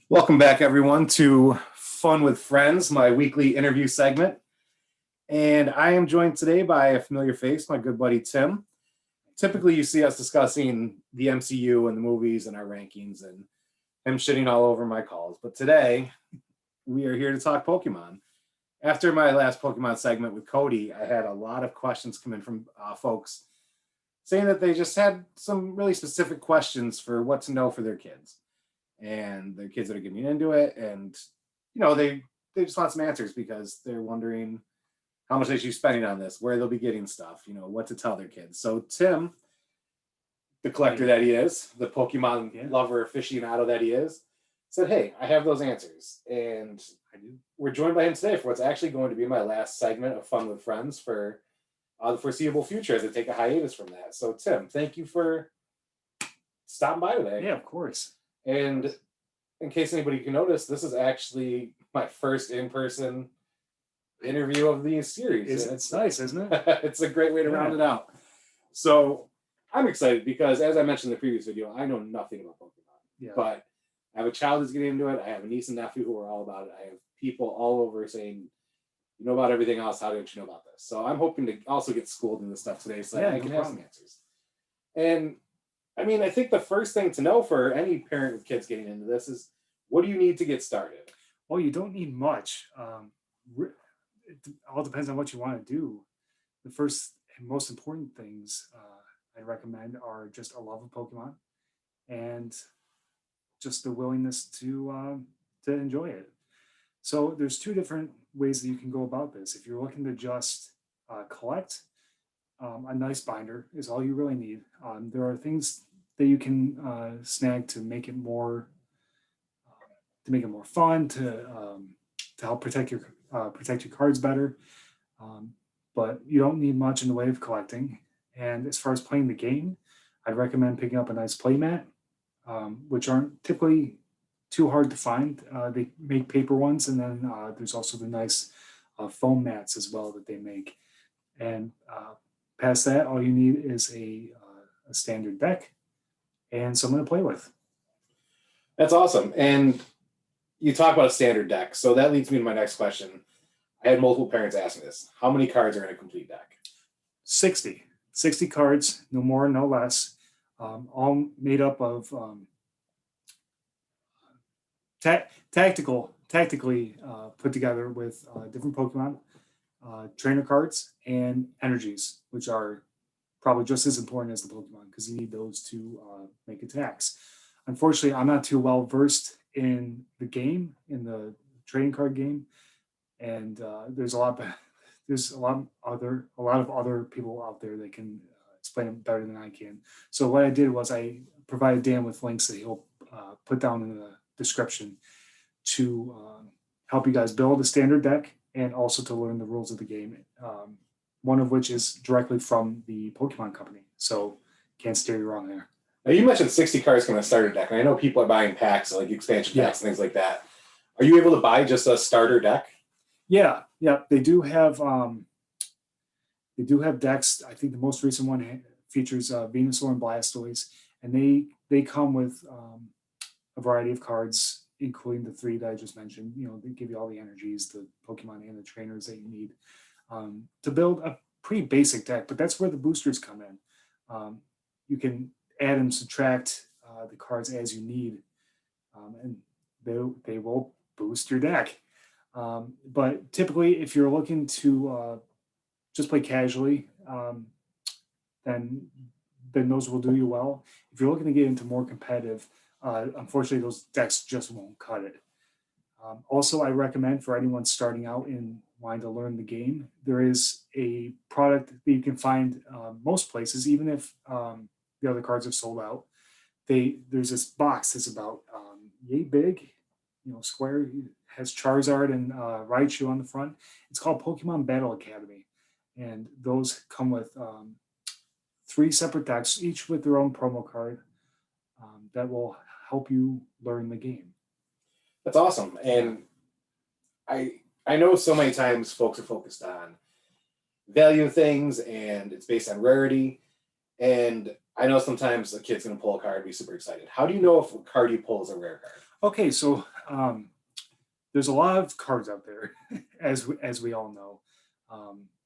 Welcome back, everyone, to Fun with Friends, my weekly interview segment. And I am joined today by a familiar face, my good buddy Tim. Typically, you see us discussing the MCU and the movies and our rankings and him shitting all over my calls. But today, we are here to talk Pokemon. After my last Pokemon segment with Cody, I had a lot of questions come in from folks saying that they just had some really specific questions for what to know for their kids and their kids that are getting into it. And, they just want some answers because they're wondering how much they should be spending on this, where they'll be getting stuff, what to tell their kids. So Tim, the collector that he is, the Pokemon lover aficionado that he is, said, hey, I have those answers. And we're joined by him today for what's actually going to be my last segment of Fun with Friends for the foreseeable future as I take a hiatus from that. So Tim, thank you for stopping by today. Yeah, of course. And in case anybody can notice, this is actually my first in-person interview of the series. It's nice, isn't it? It's a great way to round it out. So I'm excited because, as I mentioned in the previous video, I know nothing about Pokemon. But I have a child who's getting into it. I have a niece and nephew who are all about it. I have people all over saying, you know about everything else. How don't you know about this? So I'm hoping to also get schooled in this stuff today so I can have some answers. And I think the first thing to know for any parent with kids getting into this is, what do you need to get started? Well, you don't need much. It all depends on what you want to do. The first and most important things I recommend are just a love of Pokemon and just the willingness to enjoy it. So there's two different ways that you can go about this. If you're looking to just collect, a nice binder is all you really need. There are things that you can snag to make it more fun, to help protect your cards better. But you don't need much in the way of collecting. And as far as playing the game, I'd recommend picking up a nice play mat, which aren't typically too hard to find. They make paper ones, and then there's also the nice foam mats as well that they make. And past that, all you need is a standard deck and someone to play with. That's awesome. And you talk about a standard deck, so that leads me to my next question. I had multiple parents ask me this. How many cards are in a complete deck? 60 cards, no more, no less, all made up of tactically put together with different Pokemon, trainer cards, and energies, which are probably just as important as the Pokemon because you need those to make attacks. Unfortunately, I'm not too well versed in the game, in the trading card game, and there's a lot of other people out there that can explain it better than I can. So what I did was I provided Dan with links that he'll put down in the description to help you guys build a standard deck and also to learn the rules of the game. One of which is directly from the Pokemon company. So can't steer you wrong there. Now, you mentioned 60 cards from a starter deck, and I know people are buying packs, like expansion packs and things like that. Are you able to buy just a starter deck? Yeah. They do have decks. I think the most recent one features Venusaur and Blastoise, and they come with a variety of cards, including the three that I just mentioned. They give you all the energies, the Pokemon, and the trainers that you need to build a pretty basic deck. But that's where the boosters come in. You can add and subtract the cards as you need, and they will boost your deck. But typically, if you're looking to just play casually, then those will do you well. If you're looking to get into more competitive, unfortunately, those decks just won't cut it. Also, I recommend for anyone starting out and wanting to learn the game, there is a product that you can find most places, even if the other cards have sold out. There's this box that's about yay big, square, has Charizard and Raichu on the front. It's called Pokemon Battle Academy, and those come with 3 separate decks, each with their own promo card that will help you learn the game. That's awesome. And I know so many times folks are focused on value of things and it's based on rarity. And I know sometimes a kid's going to pull a card and be super excited. How do you know if a card you pull is a rare card? Okay, so there's a lot of cards out there, as we all know,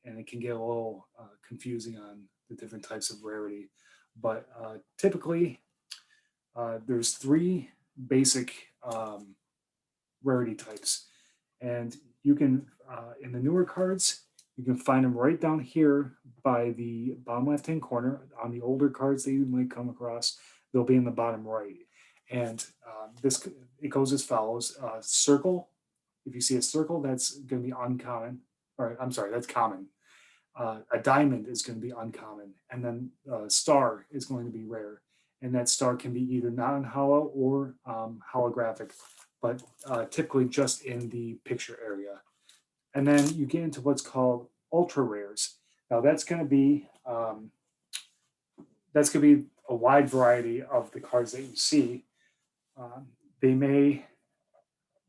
and it can get a little confusing on the different types of rarity. But typically, there's three basic rarity types, and you can in the newer cards you can find them right down here by the bottom left hand corner. On the older cards that you might come across, they'll be in the bottom right. And this it goes as follows: circle. If you see a circle, that's going to be uncommon. Or I'm sorry, that's common. A diamond is going to be uncommon, and then a star is going to be rare. And that star can be either non-hollow or holographic, but typically just in the picture area. And then you get into what's called ultra rares. Now that's going to be a wide variety of the cards that you see. They may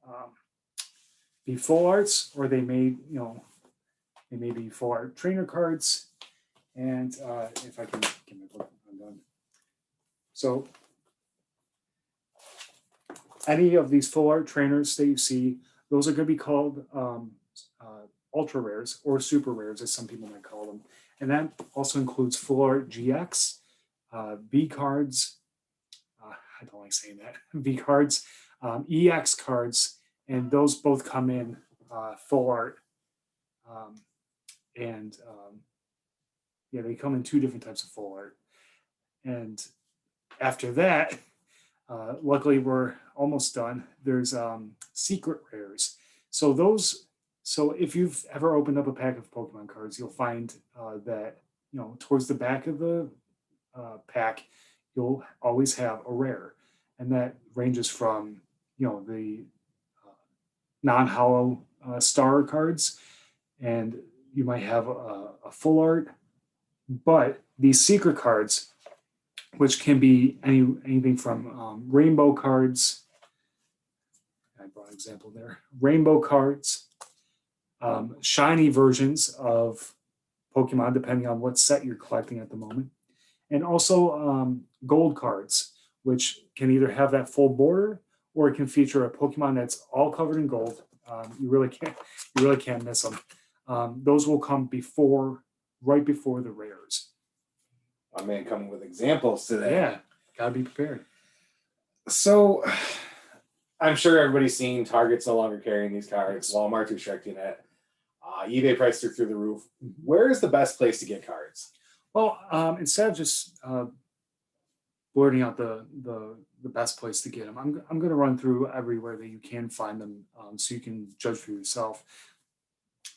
um, be full arts, or they may be full art trainer cards. And if I can get my book, I'm done. So any of these full art trainers that you see, those are going to be called ultra rares or super rares, as some people might call them. And that also includes full art GX, V cards. I don't like saying that. V cards, EX cards, and those both come in full art. And yeah, they come in two different types of full art. And after that, luckily we're almost done. There's secret rares. So if you've ever opened up a pack of Pokemon cards, you'll find that towards the back of the pack, you'll always have a rare, and that ranges from the non-hollow star cards, and you might have a full art, but these secret cards, which can be anything from rainbow cards. I brought an example there. Rainbow cards, shiny versions of Pokemon, depending on what set you're collecting at the moment, and also gold cards, which can either have that full border or it can feature a Pokemon that's all covered in gold. You really can't miss them. Those will come right before the rares. My man coming with examples today. Yeah, gotta be prepared. So I'm sure everybody's seen Target's no longer carrying these cards. Walmart's restricting it. eBay prices are through the roof. Where is the best place to get cards? Well, instead of just blurting out the best place to get them, I'm going to run through everywhere that you can find them, so you can judge for yourself.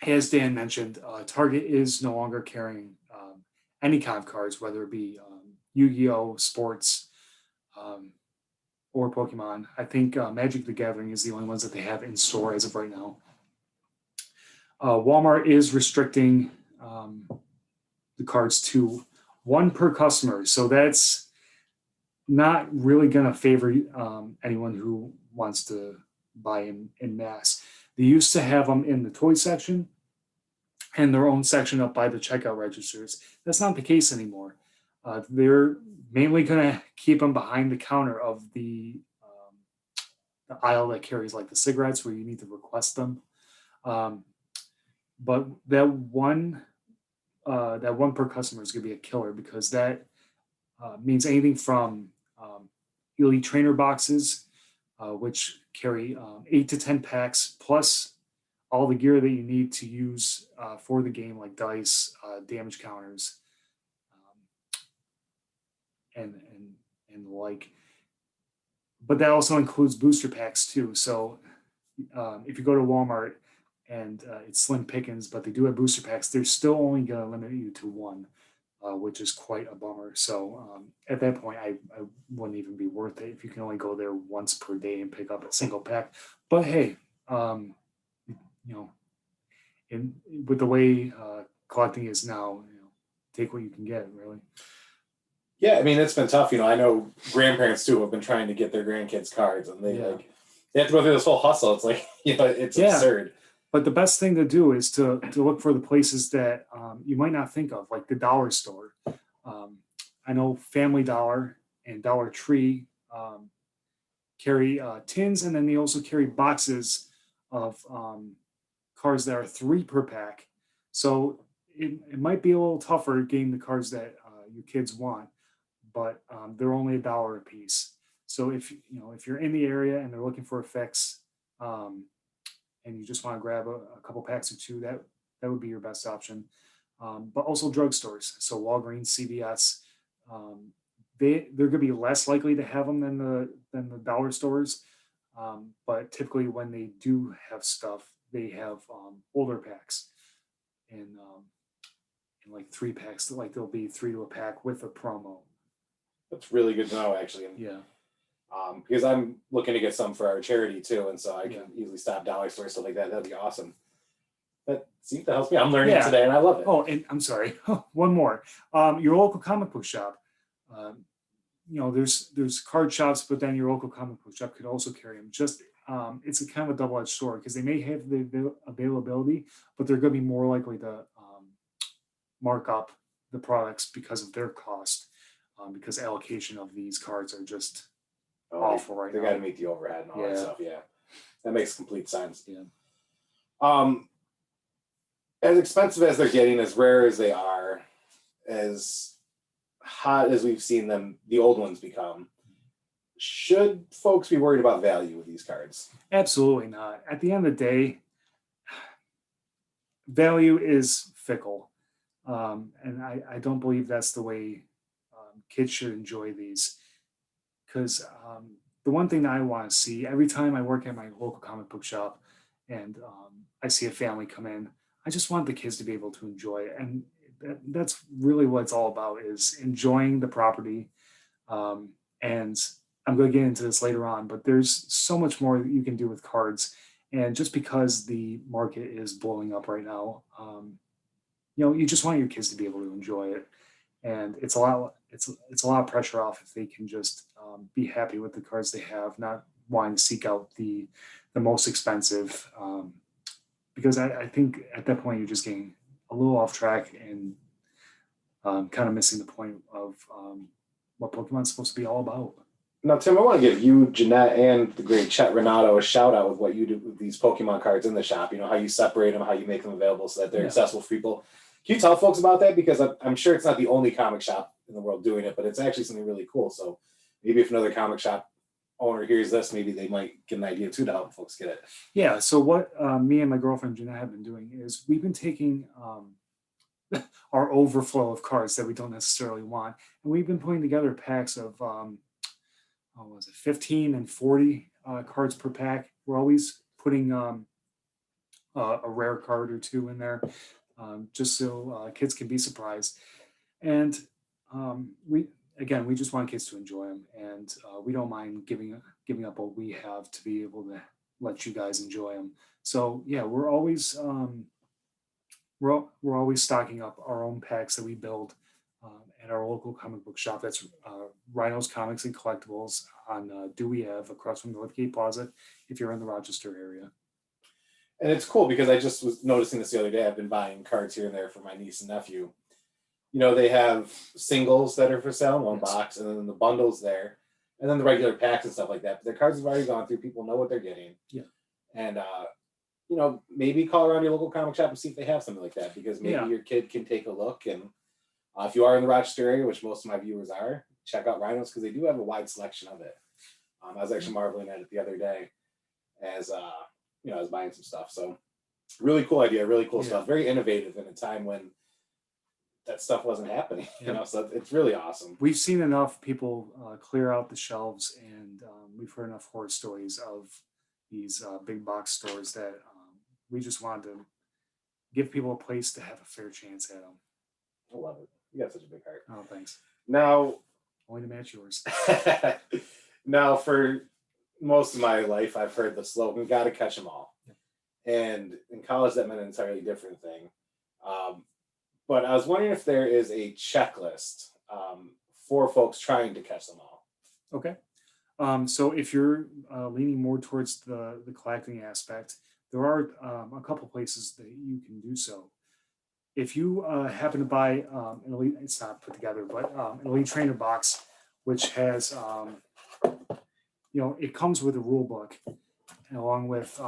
As Dan mentioned, Target is no longer carrying any kind of cards, whether it be Yu-Gi-Oh, sports, or Pokemon. I think Magic the Gathering is the only ones that they have in store as of right now. Walmart is restricting the cards to one per customer, so that's not really going to favor anyone who wants to buy in mass. They used to have them in the toy section and their own section up by the checkout registers. That's not the case anymore. They're mainly going to keep them behind the counter of the aisle that carries like the cigarettes, where you need to request them. But that one per customer is going to be a killer, because that means anything from elite trainer boxes, which carry 8 to 10 packs, plus all the gear that you need to use for the game, like dice, damage counters, and the like. But that also includes booster packs too. So if you go to Walmart and it's slim pickings, but they do have booster packs, they're still only going to limit you to one, which is quite a bummer. So at that point, I wouldn't even be worth it if you can only go there once per day and pick up a single pack. But hey, with the way collecting is now, take what you can get, really. Yeah, I mean, it's been tough. I know grandparents too have been trying to get their grandkids cards, and they have to go through this whole hustle. It's like, it's absurd. But the best thing to do is to look for the places that you might not think of, like the dollar store. I know Family Dollar and Dollar Tree carry tins, and then they also carry boxes of cards that are 3 per pack. So it might be a little tougher getting the cards that your kids want, but they're only $1 a piece. So if you're in the area and they're looking for a fix, um, and you just want to grab a couple packs or two, that would be your best option. But also drugstores, so Walgreens, CVS, um, they're going to be less likely to have them than the dollar stores. But typically, when they do have stuff, they have older packs in like 3 packs. Like there'll be 3 to a pack with a promo. That's really good to know, actually. And, Yeah. because I'm looking to get some for our charity too, and so I can Yeah. easily stop dollar store stuff like that. That'd be awesome. That seems to help me. I'm learning Yeah. today, and I love it. Oh, and I'm sorry, one more. Your local comic book shop. There's card shops, but then your local comic book shop could also carry them. Just it's a kind of a double-edged sword because they may have the availability, but they're going to be more likely to mark up the products because of their cost, because allocation of these cards are just awful right They now. got to meet the overhead and all that stuff. Yeah, that makes complete sense. Yeah. As expensive as they're getting, as rare as they are, as hot as we've seen them, the old ones become, should folks be worried about value with these cards? Absolutely not. At the end of the day, value is fickle. And I don't believe that's the way kids should enjoy these. Because the one thing that I want to see every time I work at my local comic book shop and I see a family come in, I just want the kids to be able to enjoy it. And that's really what it's all about, is enjoying the property. And I'm going to get into this later on, but there's so much more that you can do with cards. And just because the market is blowing up right now, you just want your kids to be able to enjoy it. And it's a lot of pressure off if they can just be happy with the cards they have, not wanting to seek out the most expensive. Because I think at that point you're just getting a little off track and kind of missing the point of what Pokemon's supposed to be all about. Now, Tim, I want to give you, Jeanette, and the great Chet Renato a shout out with what you do with these Pokemon cards in the shop. You know, how you separate them, how you make them available so that they're accessible for people. Can you tell folks about that? Because I'm sure it's not the only comic shop in the world doing it, but it's actually something really cool. So maybe if another comic shop owner hears this, maybe they might get an idea too to help folks get it. Yeah. So what me and my girlfriend Jeanette have been doing is we've been taking our overflow of cards that we don't necessarily want, and we've been putting together packs of 15 and 40 cards per pack. We're always putting a rare card or two in there, just so kids can be surprised. And we just want kids to enjoy them, and we don't mind giving up what we have to be able to let you guys enjoy them. So yeah, we're always stocking up our own packs that we build at our local comic book shop. That's Rhinos Comics and Collectibles on Dewey Ave, across from Northgate Plaza, if you're in the Rochester area. And it's cool because I just was noticing this the other day. I've been buying cards here and there for my niece and nephew. You know, they have singles that are for sale in one box, and then the bundles there, and then the regular packs and stuff like that. But their cards have already gone through. People know what they're getting. Yeah. And maybe call around your local comic shop and see if they have something like that, because maybe your kid can take a look. And if you are in the Rochester area, which most of my viewers are, check out Rhinos, because they do have a wide selection of it. I was actually marveling at it the other day as I was buying some stuff. So really cool idea, really cool stuff, very innovative in a time when that stuff wasn't happening. So it's really awesome. We've seen enough people clear out the shelves, and we've heard enough horror stories of these big box stores that we just wanted to give people a place to have a fair chance at them. I love it. You got such a big heart. Oh, thanks. Now, only to match yours. Now, for most of my life, I've heard the slogan, "Got to catch them all." And in college, that meant an entirely different thing. But I was wondering if there is a checklist for folks trying to catch them all. Okay. So if you're leaning more towards the collecting aspect, there are a couple places that you can do so. If you happen to buy an Elite, it's not put together, but an Elite Trainer box, which has it comes with a rule book, along with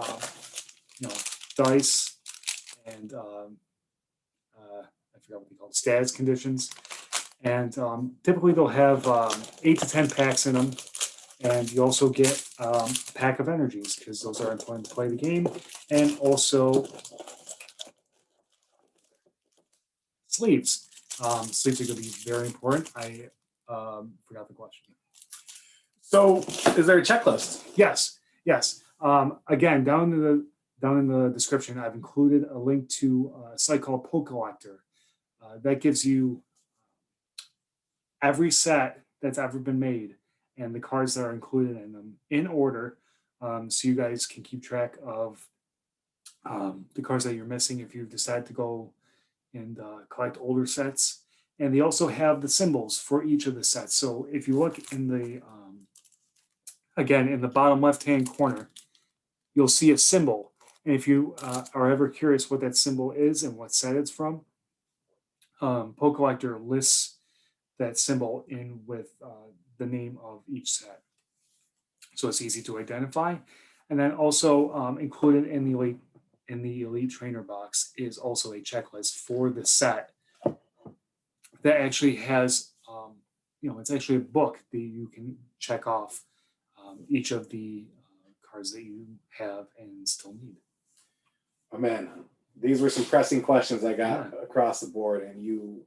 dice and I forgot what they call it, status conditions. And typically they'll have 8 to 10 packs in them. And you also get a pack of energies, because those are important to play the game. And also sleeves. Sleeves are going to be very important. I forgot the question. So, is there a checklist? Yes. Again, down in the description, I've included a link to a site called Collector. That gives you every set that's ever been made and the cards that are included in them in order, so you guys can keep track of the cards that you're missing if you decide to go and collect older sets. And they also have the symbols for each of the sets. So if you look in the again, in the bottom left-hand corner, you'll see a symbol. And if you are ever curious what that symbol is and what set it's from, Collector lists that symbol in with the name of each set. So it's easy to identify. And then also included in the Elite Trainer box is also a checklist for the set that actually has, it's actually a book that you can check off each of the cards that you have and still need. Oh man, these were some pressing questions I got across the board, and you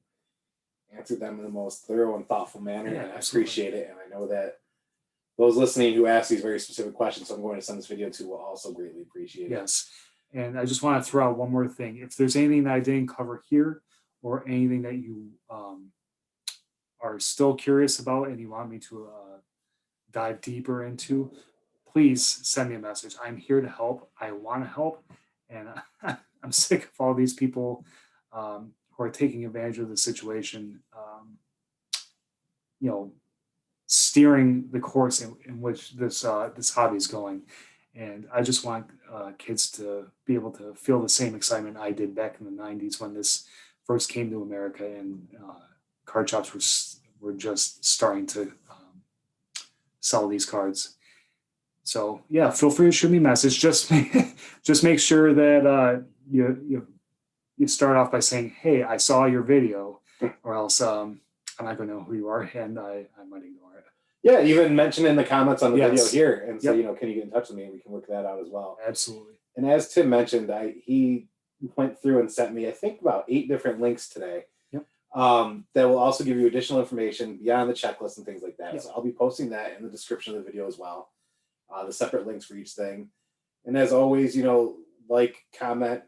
answered them in the most thorough and thoughtful manner, and I appreciate it. And I know that those listening who ask these very specific questions, so I'm going to send this video to, will also greatly appreciate it. Yes, and I just want to throw out one more thing. If there's anything that I didn't cover here, or anything that you are still curious about and you want me to dive deeper into, please send me a message. I'm here to help. I want to help, and I'm sick of all these people who are taking advantage of the situation, steering the course in which this hobby is going. And I just want kids to be able to feel the same excitement I did back in the 90s when this first came to America, and card shops were just starting to sell these cards. So yeah, feel free to shoot me a message. Just make sure that you start off by saying, "Hey, I saw your video," or else I'm not going to know who you are, and I might ignore it. Yeah, even mention in the comments on the video here and say, can you get in touch with me, and we can work that out as well. Absolutely. And as Tim mentioned, he went through and sent me, I think, about 8 different links today. That will also give you additional information beyond the checklist and things like that. So I'll be posting that in the description of the video as well. The separate links for each thing. And as always, like, comment,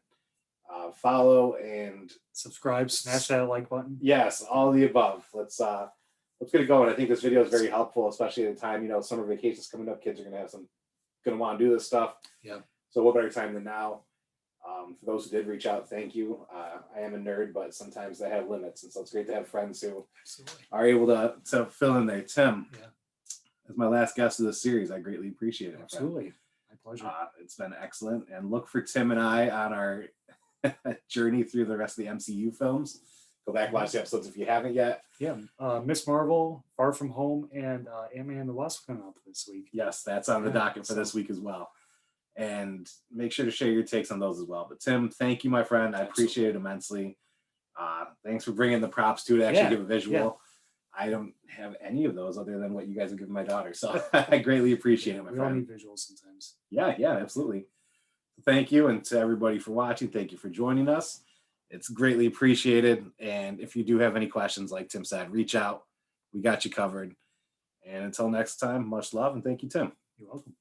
follow, and subscribe, smash that like button. Yes, all of the above. Let's get it going. I think this video is very helpful, especially at a time, summer vacations coming up. Kids are going to want to do this stuff. Yeah. So what better time than now? For those who did reach out, thank you. I am a nerd, but sometimes I have limits, and so it's great to have friends who are able to fill in there. Tim, as my last guest of this series, I greatly appreciate it. Absolutely, my pleasure. It's been excellent, and look for Tim and I on our journey through the rest of the MCU films. Go back and watch the episodes if you haven't yet. Yeah, Miss Marvel, Far From Home, and Ant-Man and the Wasp coming up this week. Yes, that's on the docket for this week as well. And make sure to share your takes on those as well. But Tim, thank you, my friend. I appreciate it immensely. Thanks for bringing the props to actually give a visual. Yeah. I don't have any of those other than what you guys have given my daughter. So I greatly appreciate it, my friend. We all need visuals sometimes. Yeah, absolutely. Thank you. And to everybody for watching, thank you for joining us. It's greatly appreciated. And if you do have any questions, like Tim said, reach out. We got you covered. And until next time, much love, and thank you, Tim. You're welcome.